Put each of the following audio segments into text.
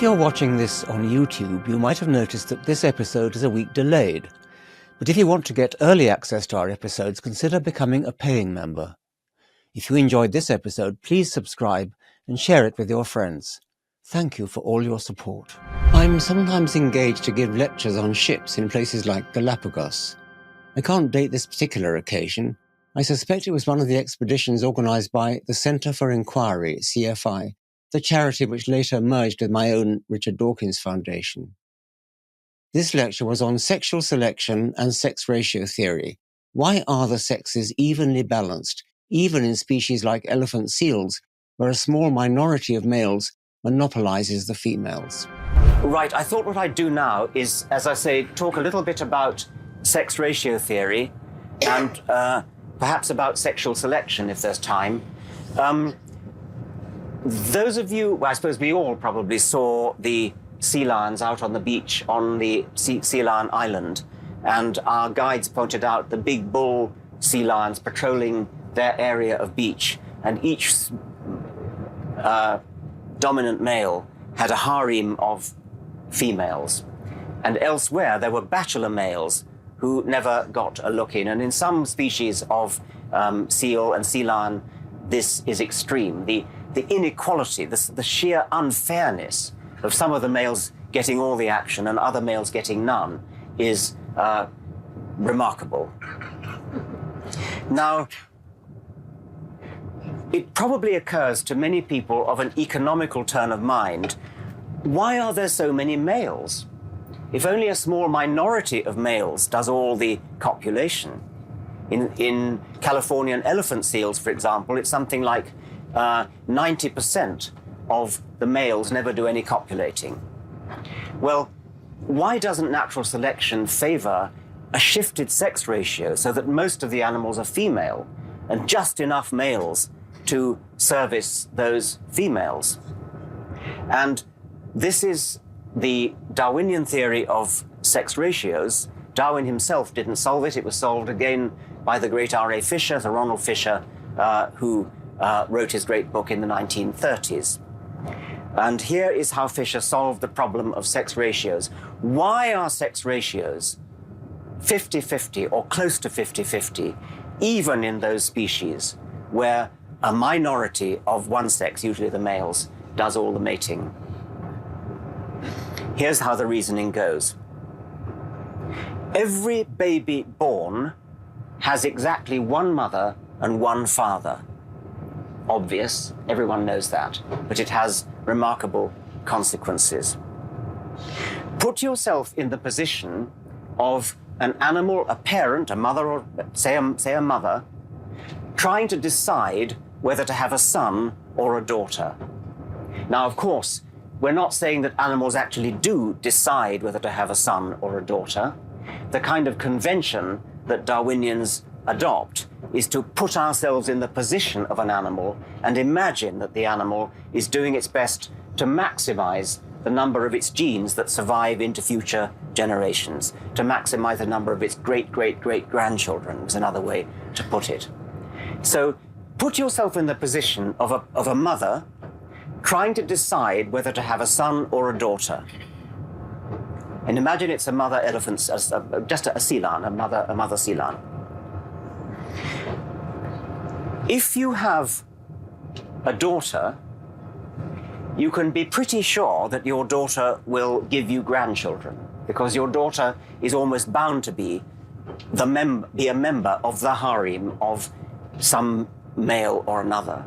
If you're watching this on YouTube, you might have noticed that this episode is a week delayed. But if you want to get early access to our episodes, consider becoming a paying member. If you enjoyed this episode, please subscribe and share it with your friends. Thank you for all your support. I'm sometimes engaged to give lectures on ships in places like Galapagos. I can't date this particular occasion. I suspect it was one of the expeditions organised by the Centre for Inquiry, CFI, the charity which later merged with my own Richard Dawkins Foundation. This lecture was on sexual selection and sex ratio theory. Why are the sexes evenly balanced, even in species like elephant seals, where a small minority of males monopolizes the females? Right, I thought what I'd do now is, as I say, talk a little bit about sex ratio theory and perhaps about sexual selection if there's time. Those of you, well, I suppose we all probably saw the sea lions out on the beach on the Sea Lion Island, and our guides pointed out the big bull sea lions patrolling their area of beach, and each dominant male had a harem of females. And elsewhere there were bachelor males who never got a look in. And in some species of seal and sea lion, this is extreme. The inequality, the sheer unfairness of some of the males getting all the action and other males getting none is remarkable. Now, it probably occurs to many people of an economical turn of mind, why are there so many males? If only a small minority of males does all the copulation. In Californian elephant seals, for example, it's something like 90% of the males never do any copulating. Well, why doesn't natural selection favor a shifted sex ratio so that most of the animals are female and just enough males to service those females? And this is the Darwinian theory of sex ratios. Darwin himself didn't solve it. It was solved again by the great R.A. Fisher, the Ronald Fisher, who wrote his great book in the 1930s. And here is how Fisher solved the problem of sex ratios. Why are sex ratios 50-50 or close to 50-50, even in those species where a minority of one sex, usually the males, does all the mating? Here's how the reasoning goes. Every baby born has exactly one mother and one father. Obvious, everyone knows that, but it has remarkable consequences. Put yourself in the position of an animal, a parent, a mother, or say a mother, trying to decide whether to have a son or a daughter. Now, of course, we're not saying that animals actually do decide whether to have a son or a daughter. The kind of convention that Darwinians adopt is to put ourselves in the position of an animal and imagine that the animal is doing its best to maximize the number of its genes that survive into future generations, to maximize the number of its great-great-great-grandchildren, is another way to put it. So put yourself in the position of a mother trying to decide whether to have a son or a daughter. And imagine it's a mother elephant, just a sea lion, a mother sea lion. If you have a daughter, you can be pretty sure that your daughter will give you grandchildren, because your daughter is almost bound to be a member of the harem of some male or another.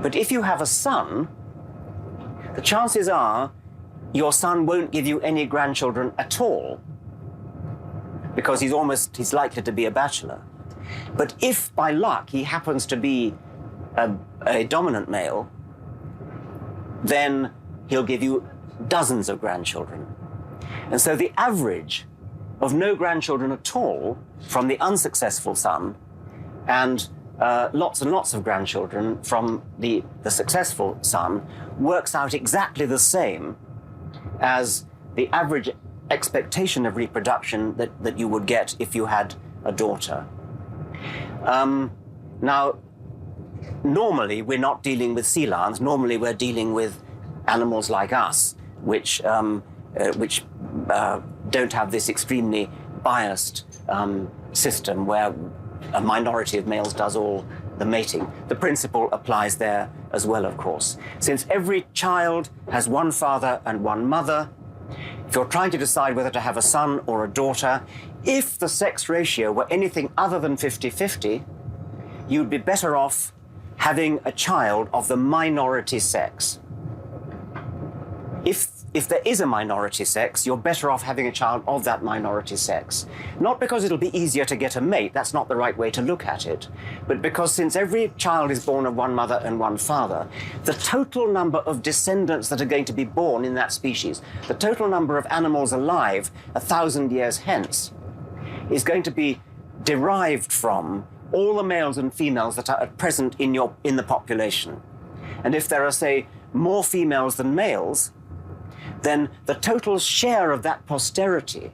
But if you have a son, the chances are your son won't give you any grandchildren at all, because he's likely to be a bachelor. But if by luck he happens to be a dominant male, then he'll give you dozens of grandchildren. And so the average of no grandchildren at all from the unsuccessful son and lots and lots of grandchildren from the successful son works out exactly the same as the average expectation of reproduction that you would get if you had a daughter. Now, normally we're not dealing with sea lions. Normally we're dealing with animals like us. which don't have this extremely biased system where a minority of males does all the mating. The principle applies there as well, of course. Since every child has one father and one mother, if you're trying to decide whether to have a son or a daughter, if the sex ratio were anything other than 50-50, you'd be better off having a child of the minority sex. If there is a minority sex, you're better off having a child of that minority sex. Not because it'll be easier to get a mate, that's not the right way to look at it, but because since every child is born of one mother and one father, the total number of descendants that are going to be born in that species, the total number of animals alive 1,000 years hence, is going to be derived from all the males and females that are at present in the population. And if there are, say, more females than males, then the total share of that posterity,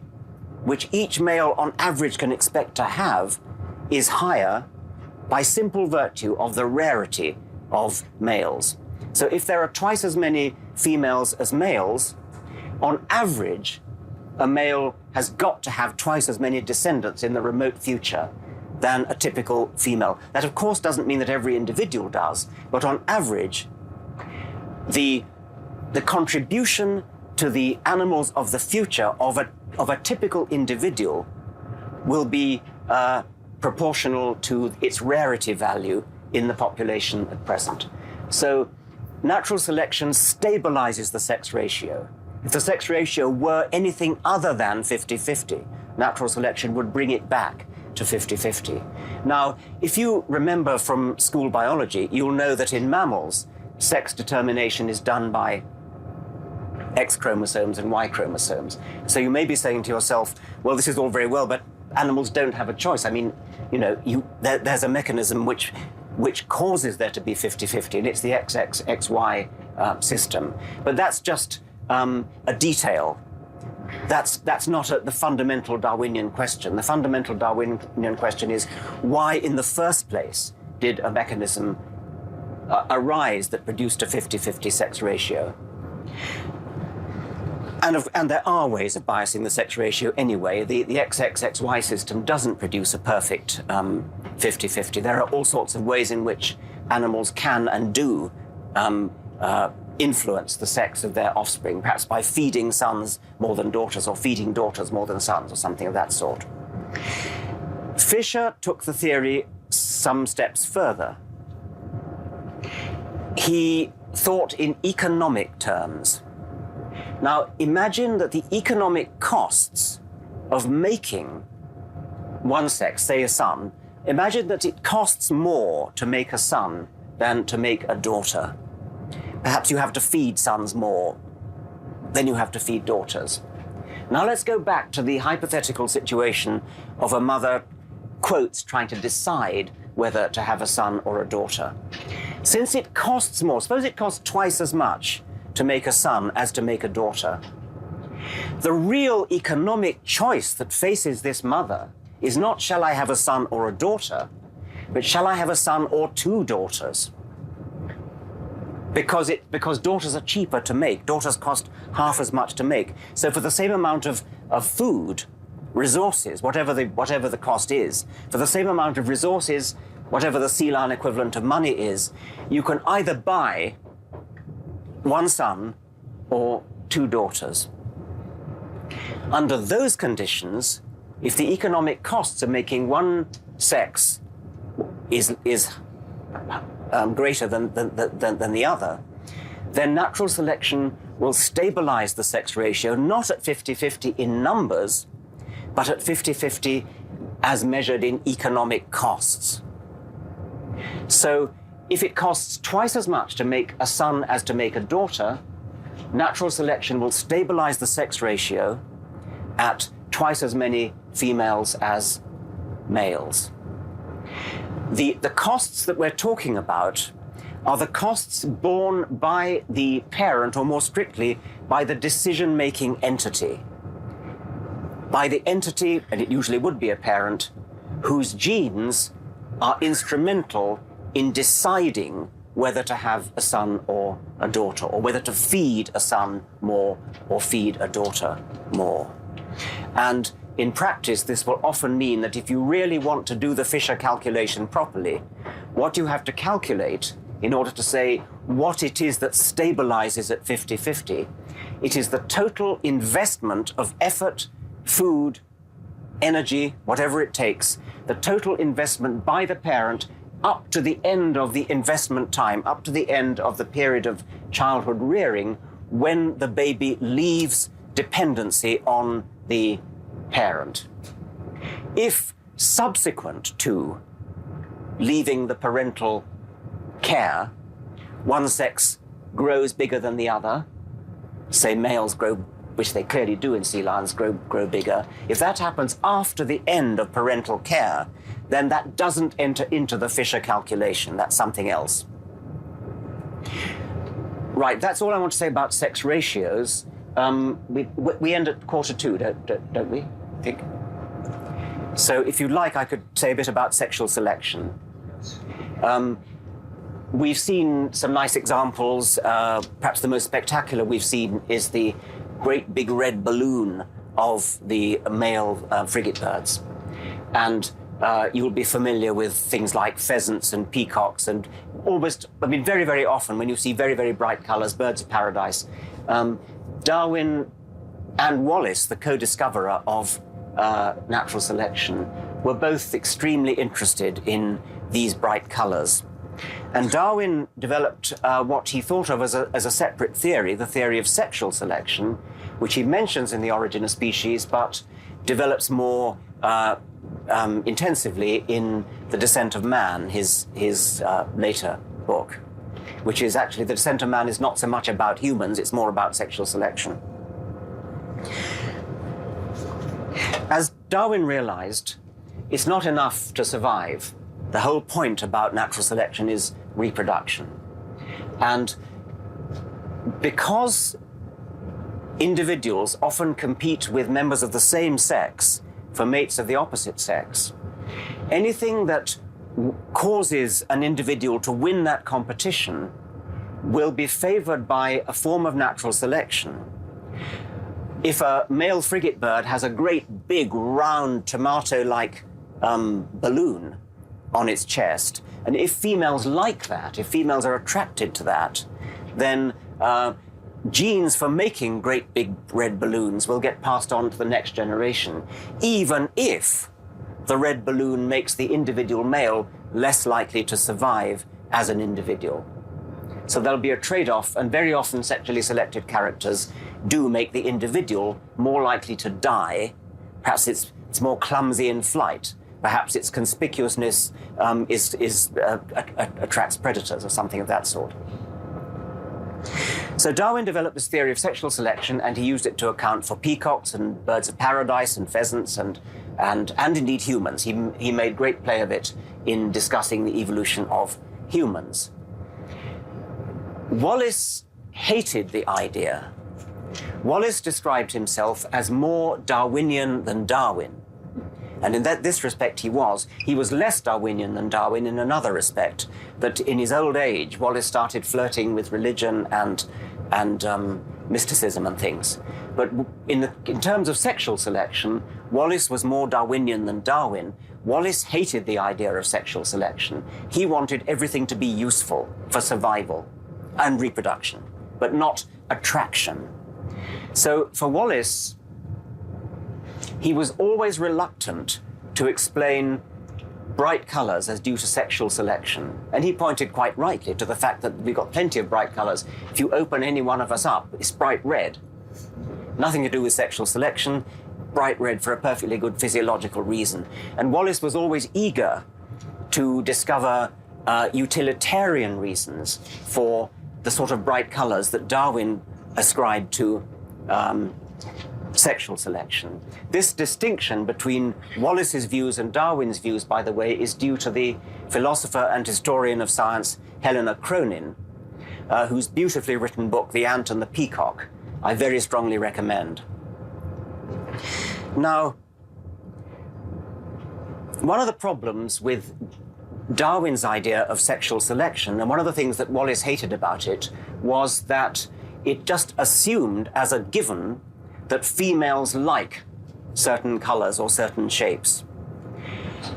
which each male on average can expect to have, is higher by simple virtue of the rarity of males. So if there are twice as many females as males, on average, a male has got to have twice as many descendants in the remote future than a typical female. That, of course, doesn't mean that every individual does, but on average, the contribution to the animals of the future of a typical individual will be proportional to its rarity value in the population at present. So natural selection stabilizes the sex ratio. If the sex ratio were anything other than 50-50, natural selection would bring it back to 50-50. Now, if you remember from school biology, you'll know that in mammals, sex determination is done by X chromosomes and Y chromosomes. So you may be saying to yourself, well, this is all very well, but animals don't have a choice. I mean, there's a mechanism which causes there to be 50-50, and it's the XX-XY system. But that's just a detail. That's not the fundamental Darwinian question. The fundamental Darwinian question is, why in the first place did a mechanism arise that produced a 50-50 sex ratio? And there are ways of biasing the sex ratio anyway. The XXXY system doesn't produce a perfect 50-50. There are all sorts of ways in which animals can and do influence the sex of their offspring, perhaps by feeding sons more than daughters, or feeding daughters more than sons, or something of that sort. Fisher took the theory some steps further. He thought in economic terms. Now, imagine that the economic costs of making one sex, say a son, imagine that it costs more to make a son than to make a daughter. Perhaps you have to feed sons more than you have to feed daughters. Now let's go back to the hypothetical situation of a mother, quotes, trying to decide whether to have a son or a daughter. Since it costs more, suppose it costs twice as much to make a son as to make a daughter. The real economic choice that faces this mother is not, shall I have a son or a daughter, but shall I have a son or two daughters? Because daughters are cheaper to make. Daughters cost half as much to make. So for the same amount of food, resources, whatever the cost is, for the same amount of resources, whatever the Ceylon equivalent of money is, you can either buy one son or two daughters. Under those conditions, if the economic costs of making one sex is greater than the other, then natural selection will stabilize the sex ratio, not at 50-50 in numbers, but at 50-50 as measured in economic costs. So if it costs twice as much to make a son as to make a daughter, natural selection will stabilize the sex ratio at twice as many females as males. The costs that we're talking about are the costs borne by the parent, or more strictly, by the decision-making entity. By the entity, and it usually would be a parent, whose genes are instrumental in deciding whether to have a son or a daughter, or whether to feed a son more or feed a daughter more. And in practice, this will often mean that if you really want to do the Fisher calculation properly, what you have to calculate in order to say what it is that stabilizes at 50-50, it is the total investment of effort, food, energy, whatever it takes, the total investment by the parent up to the end of the investment time, up to the end of the period of childhood rearing, when the baby leaves dependency on the parent. If subsequent to leaving the parental care, one sex grows bigger than the other, say males grow, which they clearly do in sea lions, grow bigger, if that happens after the end of parental care, then that doesn't enter into the Fisher calculation. That's something else. Right, that's all I want to say about sex ratios. We end at 1:45, don't we? I think. So if you'd like, I could say a bit about sexual selection. We've seen some nice examples. Perhaps the most spectacular we've seen is the great big red balloon of the male frigate birds. And you'll be familiar with things like pheasants and peacocks, and very, very often when you see very, very bright colors, birds of paradise. Darwin and Wallace, the co-discoverer of natural selection, were both extremely interested in these bright colors. And Darwin developed what he thought of as a separate theory, the theory of sexual selection, which he mentions in The Origin of Species, but develops more intensively in The Descent of Man, his later book, which is actually, The Descent of Man is not so much about humans, it's more about sexual selection. As Darwin realized, it's not enough to survive. The whole point about natural selection is reproduction. And because individuals often compete with members of the same sex for mates of the opposite sex, anything that causes an individual to win that competition will be favored by a form of natural selection. If a male frigate bird has a great big round tomato-like balloon on its chest, and if females like that, if females are attracted to that, then genes for making great big red balloons will get passed on to the next generation, even if the red balloon makes the individual male less likely to survive as an individual. So there'll be a trade-off, and very often sexually selected characters do make the individual more likely to die. Perhaps it's more clumsy in flight. Perhaps its conspicuousness attracts predators or something of that sort. So Darwin developed this theory of sexual selection, and he used it to account for peacocks and birds of paradise and pheasants and indeed humans. He made great play of it in discussing the evolution of humans. Wallace hated the idea. Wallace described himself as more Darwinian than Darwin. And in this respect he was less Darwinian than Darwin in another respect, that in his old age, Wallace started flirting with religion and mysticism and things. But in terms of sexual selection, Wallace was more Darwinian than Darwin. Wallace hated the idea of sexual selection. He wanted everything to be useful for survival and reproduction, but not attraction. So for Wallace, he was always reluctant to explain bright colors as due to sexual selection. And he pointed quite rightly to the fact that we've got plenty of bright colors. If you open any one of us up, it's bright red. Nothing to do with sexual selection, bright red for a perfectly good physiological reason. And Wallace was always eager to discover utilitarian reasons for the sort of bright colors that Darwin ascribed to sexual selection. This distinction between Wallace's views and Darwin's views, by the way, is due to the philosopher and historian of science Helena Cronin, whose beautifully written book, The Ant and the Peacock, I very strongly recommend. Now, one of the problems with Darwin's idea of sexual selection, and one of the things that Wallace hated about it was that it just assumed as a given that females like certain colors or certain shapes.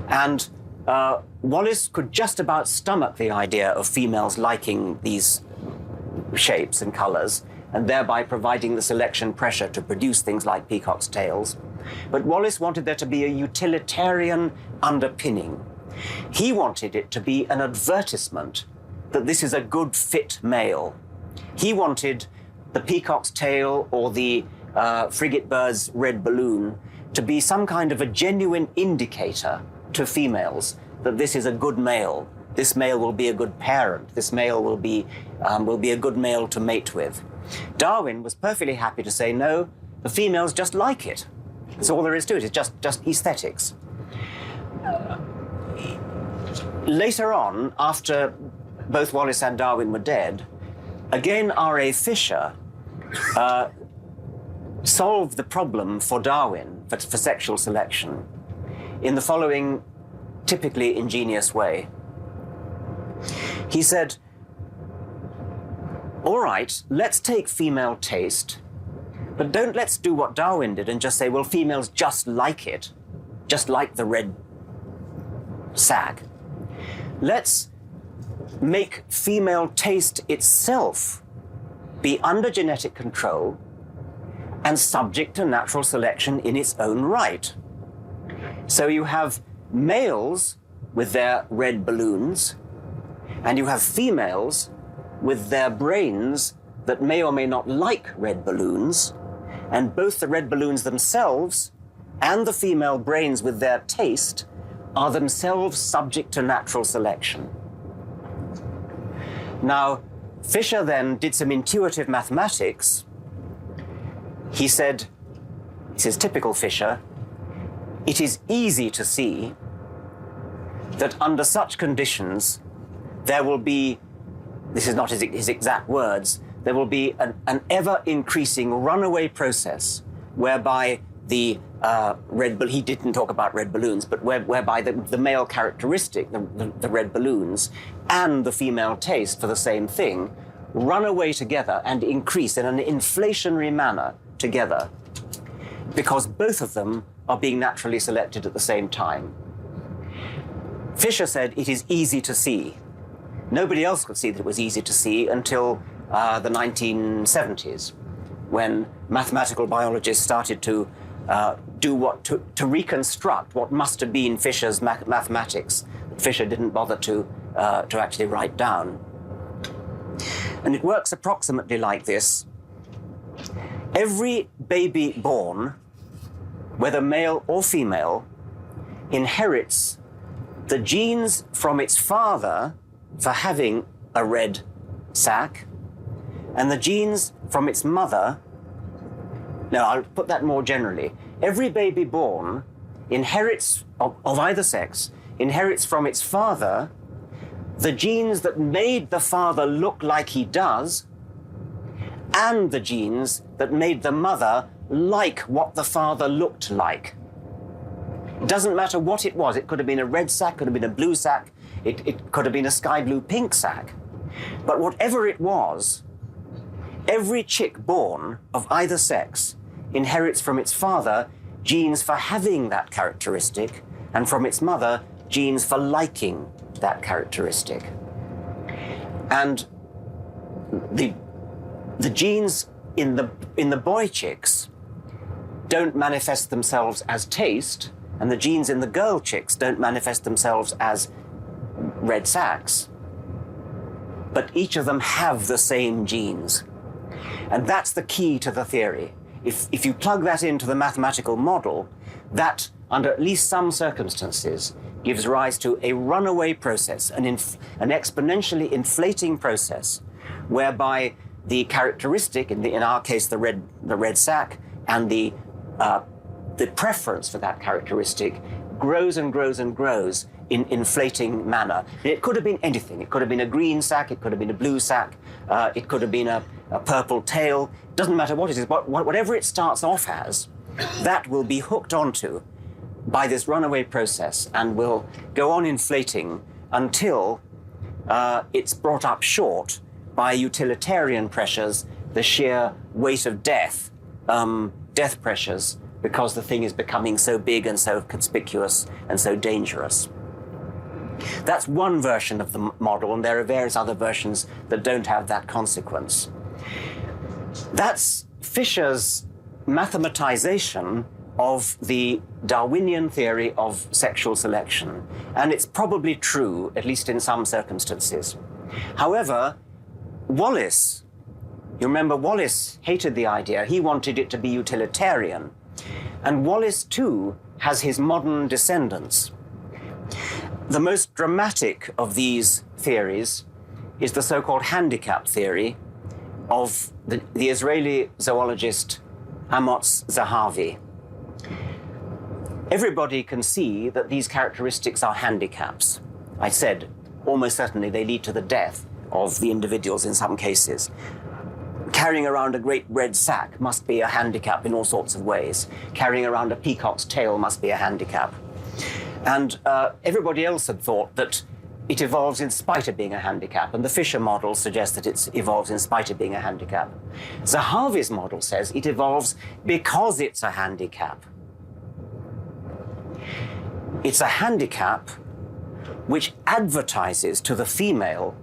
And Wallace could just about stomach the idea of females liking these shapes and colors, and thereby providing the selection pressure to produce things like peacocks' tails. But Wallace wanted there to be a utilitarian underpinning. He wanted it to be an advertisement that this is a good fit male. He wanted the peacock's tail or the frigate bird's red balloon to be some kind of a genuine indicator to females that this is a good male. This male will be a good parent. This male will be a good male to mate with. Darwin was perfectly happy to say, no, the females just like it. That's all there is to it. It's just aesthetics. Later on, after both Wallace and Darwin were dead, again R.A. Fisher solved the problem for Darwin, for sexual selection, in the following typically ingenious way. He said, all right, let's take female taste, but let's do what Darwin did and just say, well, females just like it, just like the red sac. Let's make female taste itself be under genetic control and subject to natural selection in its own right. So you have males with their red balloons, and you have females with their brains that may or may not like red balloons, and both the red balloons themselves and the female brains with their taste are themselves subject to natural selection. Now, Fisher then did some intuitive mathematics. He said, this is typical Fisher, it is easy to see that under such conditions, there will be, this is not his exact words, there will be an ever-increasing runaway process whereby the he didn't talk about red balloons, but whereby the male characteristic, the red balloons, and the female taste for the same thing run away together and increase in an inflationary manner together, because both of them are being naturally selected at the same time. Fisher said it is easy to see. Nobody else could see that it was easy to see until the 1970s, when mathematical biologists started to to reconstruct what must have been Fisher's mathematics that Fisher didn't bother to actually write down. And it works approximately like this. Every baby born, whether male or female, inherits the genes from its father for having a red sac, and the genes from its mother. No, I'll put that more generally. Every baby born inherits, of either sex, inherits from its father the genes that made the father look like he does, and the genes that made the mother like what the father looked like. It doesn't matter what it was. It could have been a red sac, could have been a blue sac, it could have been a sky blue pink sac. But whatever it was, every chick born of either sex inherits from its father genes for having that characteristic, and from its mother genes for liking that characteristic. And the genes in the boy chicks don't manifest themselves as taste, and the genes in the girl chicks don't manifest themselves as red sacs. But each of them have the same genes. And that's the key to the theory. If you plug that into the mathematical model, that, under at least some circumstances, gives rise to a runaway process, an exponentially inflating process, whereby the characteristic, in our case the red sac, and the preference for that characteristic grows and grows and grows in inflating manner. It could have been anything. It could have been a green sac, it could have been a blue sac, it could have been a purple tail. Doesn't matter what it is, whatever it starts off as, that will be hooked onto by this runaway process and will go on inflating until it's brought up short by utilitarian pressures, the sheer weight of death, death pressures, because the thing is becoming so big and so conspicuous and so dangerous. That's one version of the model, and there are various other versions that don't have that consequence. That's Fisher's mathematization of the Darwinian theory of sexual selection, and it's probably true, at least in some circumstances. However, Wallace, you remember Wallace hated the idea. He wanted it to be utilitarian. And Wallace, too, has his modern descendants. The most dramatic of these theories is the so-called handicap theory of the Israeli zoologist Amos Zahavi. Everybody can see that these characteristics are handicaps. I said, almost certainly they lead to the death of the individuals in some cases. Carrying around a great red sack must be a handicap in all sorts of ways. Carrying around a peacock's tail must be a handicap. And everybody else had thought that it evolves in spite of being a handicap, and the Fisher model suggests that it evolves in spite of being a handicap. Zahavi's model says it evolves because it's a handicap. It's a handicap which advertises to the female,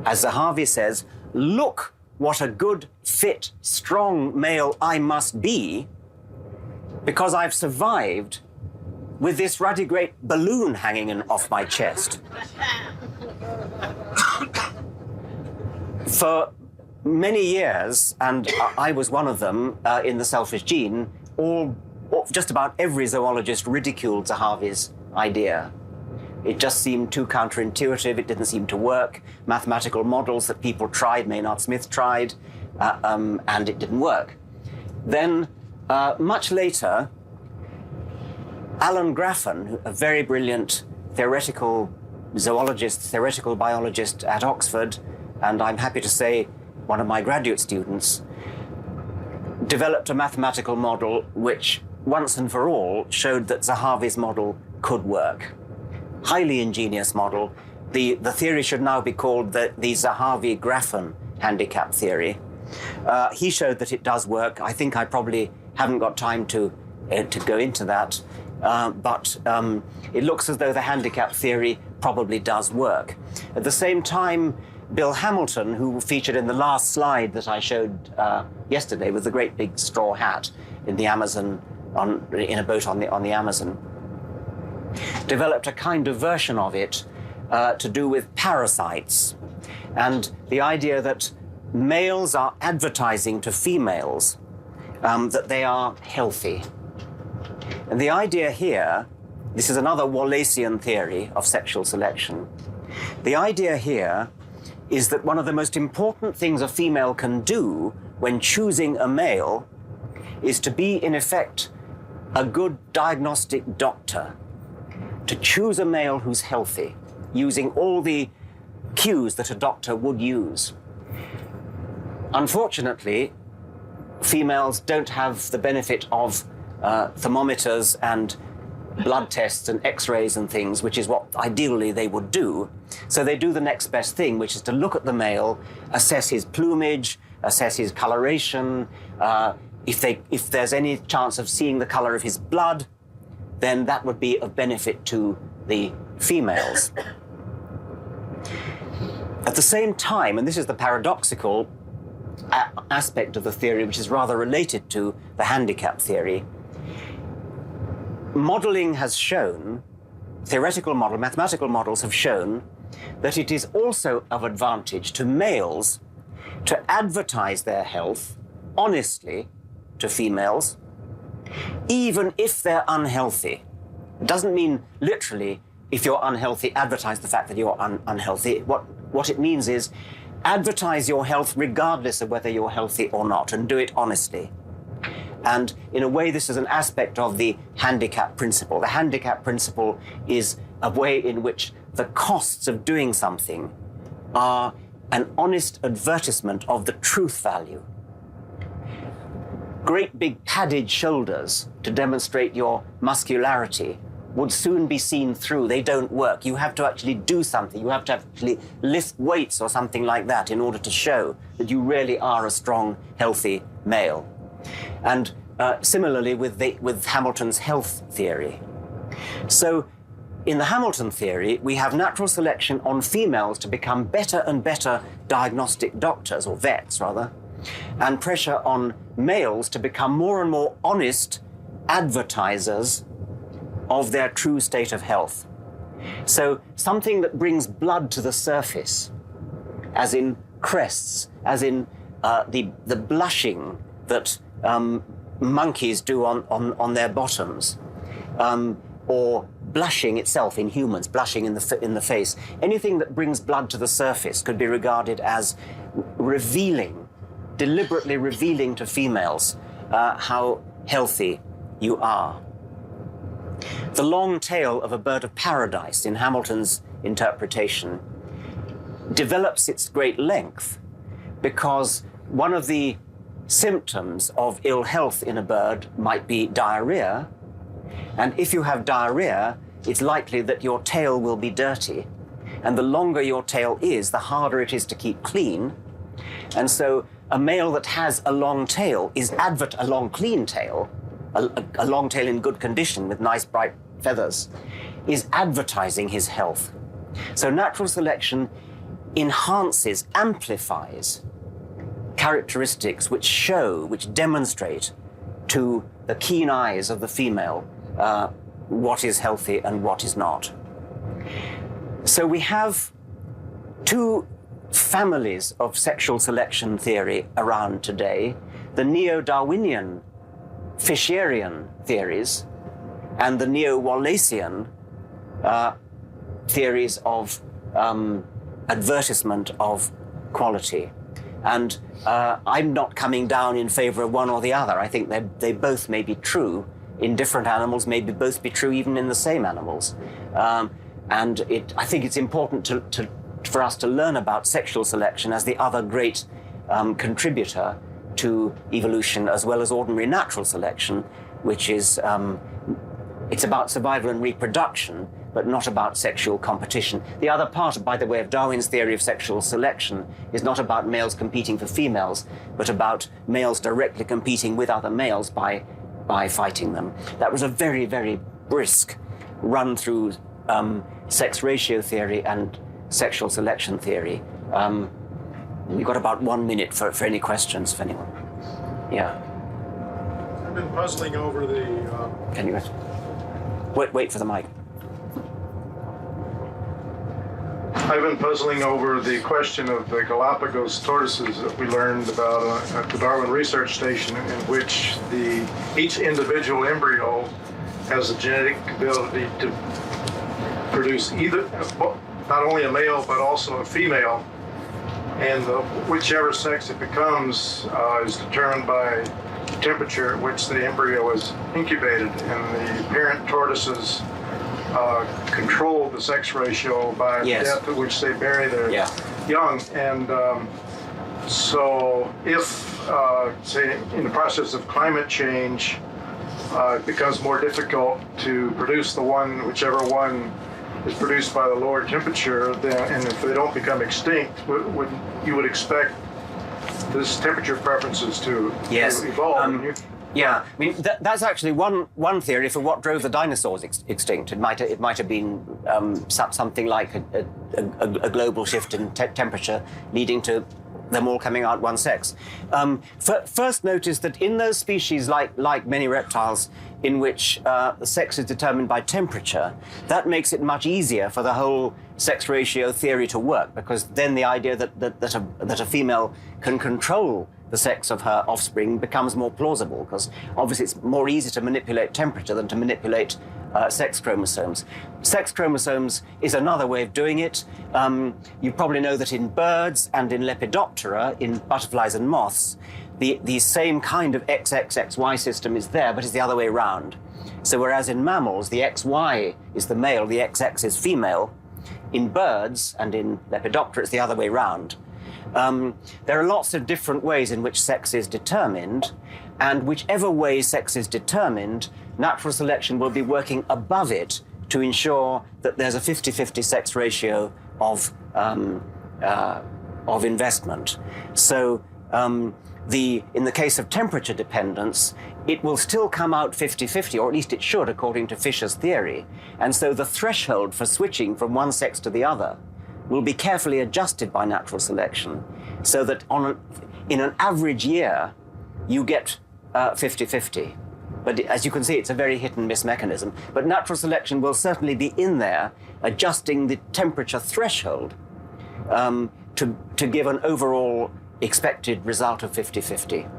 as Zahavi says, look what a good, fit, strong male I must be because I've survived with this ruddy great balloon hanging off my chest. For many years, and I was one of them in The Selfish Gene, just about every zoologist ridiculed Zahavi's idea. It just seemed too counterintuitive. It didn't seem to work. Mathematical models that people tried, Maynard Smith tried, and it didn't work. Then, much later, Alan Graffan, a very brilliant theoretical zoologist, theoretical biologist at Oxford, and I'm happy to say one of my graduate students, developed a mathematical model which, once and for all, showed that Zahavi's model could work. Highly ingenious model. The theory should now be called the Zahavi-Graffan handicap theory. He showed that it does work. I think I probably haven't got time to go into that, but it looks as though the handicap theory probably does work. At the same time, Bill Hamilton, who featured in the last slide that I showed yesterday with the great big straw hat in the Amazon, in a boat on the Amazon, developed a kind of version of it to do with parasites, and the idea that males are advertising to females that they are healthy. And the idea here, this is another Wallacean theory of sexual selection. The idea here is that one of the most important things a female can do when choosing a male is to be, in effect, a good diagnostic doctor, to choose a male who's healthy, using all the cues that a doctor would use. Unfortunately, females don't have the benefit of thermometers and blood tests and x-rays and things, which is what ideally they would do. So they do the next best thing, which is to look at the male, assess his plumage, assess his coloration. If there's any chance of seeing the color of his blood, then that would be of benefit to the females. At the same time, and this is the paradoxical aspect of the theory, which is rather related to the handicap theory, modeling has shown, mathematical models have shown, that it is also of advantage to males to advertise their health honestly to females, even if they're unhealthy. It doesn't mean literally, if you're unhealthy, advertise the fact that you're unhealthy. What it means is advertise your health regardless of whether you're healthy or not, and do it honestly. And in a way, this is an aspect of the handicap principle. The handicap principle is a way in which the costs of doing something are an honest advertisement of the truth value. Great big padded shoulders to demonstrate your muscularity would soon be seen through. They don't work. You have to actually do something. You have to actually lift weights or something like that in order to show that you really are a strong, healthy male. And similarly with Hamilton's health theory. So in the Hamilton theory, we have natural selection on females to become better and better diagnostic doctors, or vets rather, and pressure on males to become more and more honest advertisers of their true state of health. So something that brings blood to the surface, as in crests, as in the blushing that monkeys do on their bottoms, or blushing itself in humans, blushing in the face. Anything that brings blood to the surface could be regarded as revealing, deliberately revealing to females how healthy you are. The long tail of a bird of paradise, in Hamilton's interpretation, develops its great length because one of the symptoms of ill health in a bird might be diarrhea. And if you have diarrhea, it's likely that your tail will be dirty. And the longer your tail is, the harder it is to keep clean. And so a male that has a long tail is a long clean tail, a long tail in good condition with nice bright feathers, is advertising his health. So natural selection enhances, amplifies characteristics which demonstrate to the keen eyes of the female what is healthy and what is not. So we have two families of sexual selection theory around today: the neo-Darwinian Fisherian theories and the neo-Wallacean theories of advertisement of quality. And I'm not coming down in favor of one or the other. I think they both may be true in different animals, maybe both be true even in the same animals. And I think it's important for us to learn about sexual selection as the other great contributor to evolution, as well as ordinary natural selection, which is, it's about survival and reproduction, but not about sexual competition. The other part, by the way, of Darwin's theory of sexual selection is not about males competing for females, but about males directly competing with other males by fighting them. That was a very, very brisk run through sex ratio theory and sexual selection theory. We've got about 1 minute for any questions, if anyone. Yeah. I've been puzzling over the... Can you wait for the mic? I've been puzzling over the question of the Galapagos tortoises that we learned about at the Darwin Research Station, in which each individual embryo has the genetic ability to produce either not only a male but also a female, and whichever sex it becomes is determined by the temperature at which the embryo is incubated, and the parent tortoises control the sex ratio by the depth at which they bury their young. And so if, say, in the process of climate change, it becomes more difficult to produce whichever one is produced by the lower temperature, and if they don't become extinct, you would expect this temperature preferences to evolve. Yeah, I mean that's actually one theory for what drove the dinosaurs extinct. It might have been something like a global shift in temperature, leading to them all coming out one sex. First, notice that in those species, like many reptiles, in which the sex is determined by temperature, that makes it much easier for the whole sex ratio theory to work, because then the idea that a female can control the sex of her offspring becomes more plausible, because obviously it's more easy to manipulate temperature than to manipulate sex chromosomes. Sex chromosomes is another way of doing it. You probably know that in birds and in Lepidoptera, in butterflies and moths, the same kind of XXXY system is there, but it's the other way around. So whereas in mammals, the XY is the male, the XX is female, in birds and in Lepidoptera, it's the other way around. There are lots of different ways in which sex is determined, and whichever way sex is determined, natural selection will be working above it to ensure that there's a 50-50 sex ratio of investment. So in the case of temperature dependence, it will still come out 50-50, or at least it should, according to Fisher's theory. And so the threshold for switching from one sex to the other will be carefully adjusted by natural selection, so that in an average year, you get 50-50. But as you can see, it's a very hit-and-miss mechanism. But natural selection will certainly be in there, adjusting the temperature threshold to give an overall expected result of 50-50.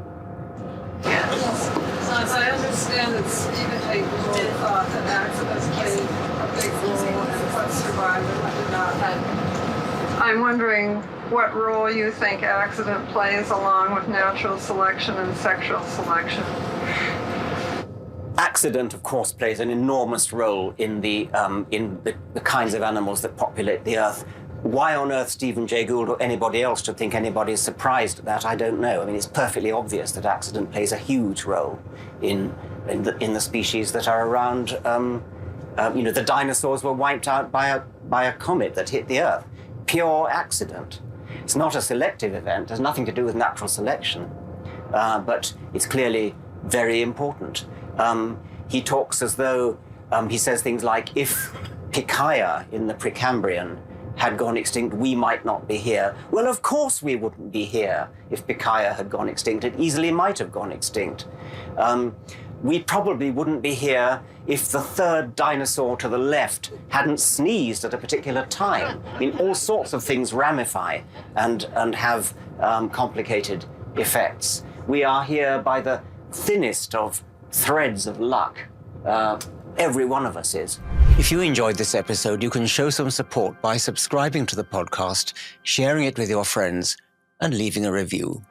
As I understand it, Stephen Jay Gould thought that accidents played a big role in what survived and what did not. I'm wondering what role you think accident plays along with natural selection and sexual selection. Accident, of course, plays an enormous role in the kinds of animals that populate the Earth. Why on earth Stephen Jay Gould or anybody else should think anybody is surprised at that, I don't know. I mean, it's perfectly obvious that accident plays a huge role in the species that are around. The dinosaurs were wiped out by a comet that hit the Earth. Pure accident. It's not a selective event. It has nothing to do with natural selection, but it's clearly very important. He talks as though he says things like, if Picaya in the Precambrian had gone extinct, we might not be here. Well, of course we wouldn't be here if Picaya had gone extinct. It easily might have gone extinct. We probably wouldn't be here if the third dinosaur to the left hadn't sneezed at a particular time. I mean, all sorts of things ramify and have complicated effects. We are here by the thinnest of threads of luck. Every one of us is. If you enjoyed this episode, you can show some support by subscribing to the podcast, sharing it with your friends, and leaving a review.